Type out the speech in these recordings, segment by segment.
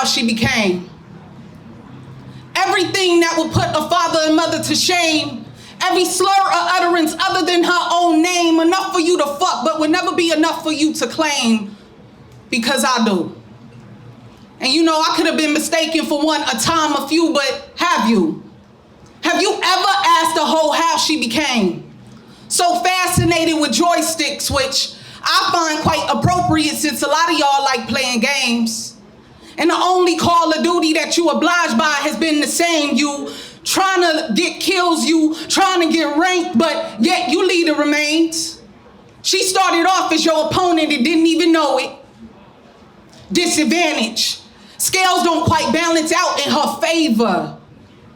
she became. Everything that would put a father and mother to shame, every slur or utterance other than her own name, enough for you to fuck, but would never be enough for you to claim, because I do. And you know, I could have been mistaken for one, a time, a few, but have you? Have you ever asked a hoe how she became? So fascinated with joysticks, which I find quite appropriate since a lot of y'all like playing games. And the only Call of Duty that you obliged by has been the same. You trying to get kills, you trying to get ranked, but yet you lead the remains. She started off as your opponent and didn't even know it. Disadvantage. Scales don't quite balance out in her favor.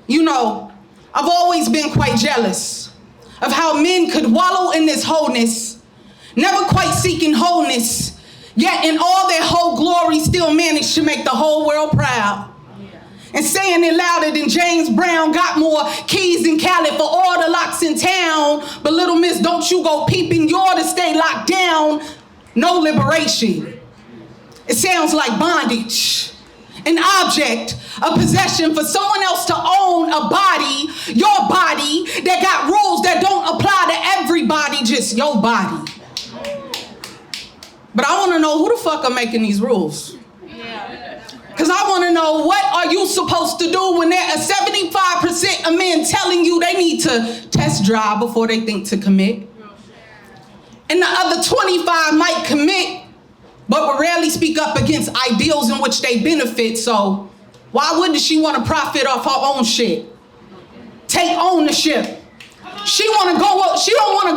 You know, I've always been quite jealous of how men could wallow in this wholeness, never quite seeking wholeness, yet in all their whole glory still managed to make the whole world proud. And saying it louder than James Brown, got more keys than Khaled for all the locks in town. But little miss, don't you go peeping, you're to stay locked down. No liberation. It sounds like bondage. An object, a possession for someone else to own a body, your body, that got rules that don't apply to everybody, just your body. But I want to know who the fuck are making these rules. Because I want to know, what are you supposed to do when there are 75% of men telling you they need to test drive before they think to commit? And the other 25 might commit, but will rarely speak up against ideals in which they benefit. So why wouldn't she want to profit off her own shit? Take ownership. She don't want to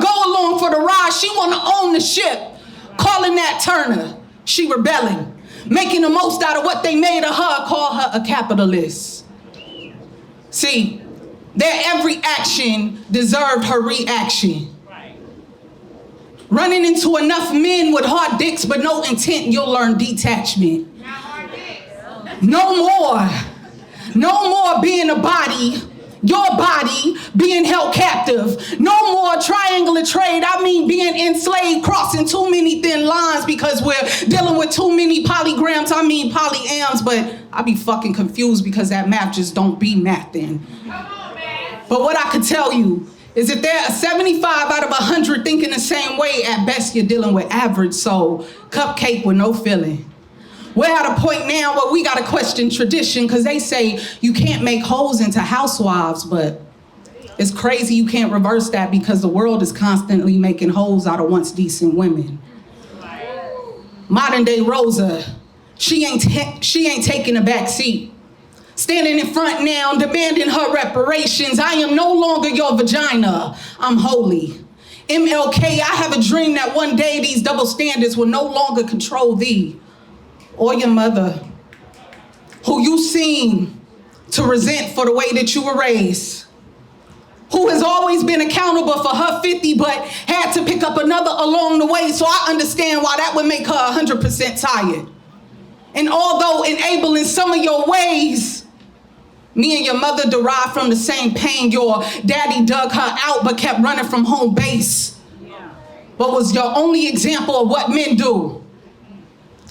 go along for the ride. She want to own the ship. Calling that Turner. She rebelling. Making the most out of what they made of her, call her a capitalist. See, their every action deserved her reaction. Running into enough men with hard dicks but no intent, you'll learn detachment. No more being a body, your body being held captive. No more triangular trade, I mean being enslaved, crossing too many thin lines because we're dealing with too many polygrams, I mean polyams, but I be fucking confused because that math just don't be mathing. But what I could tell you is if there are 75 out of 100 thinking the same way, at best you're dealing with average soul, cupcake with no filling. We're at a point now where we gotta question tradition, because they say you can't make hoes into housewives, but it's crazy you can't reverse that because the world is constantly making hoes out of once decent women. Modern day Rosa, she ain't taking a back seat. Standing in front now, demanding her reparations. I am no longer your vagina, I'm holy. MLK, I have a dream that one day these double standards will no longer control thee or your mother, who you seem to resent for the way that you were raised, who has always been accountable for her 50 but had to pick up another along the way, so I understand why that would make her 100% tired. And although enabling some of your ways, me and your mother derived from the same pain. Your daddy dug her out but kept running from home base. But was your only example of what men do.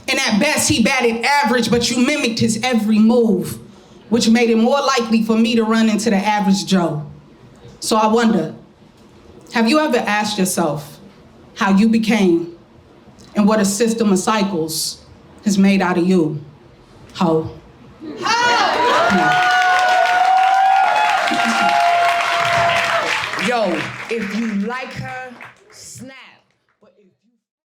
And at best he batted average, but you mimicked his every move, which made it more likely for me to run into the average Joe. So I wonder, have you ever asked yourself how you became and what a system of cycles has made out of you? Ho. Yo, if you like her, snap.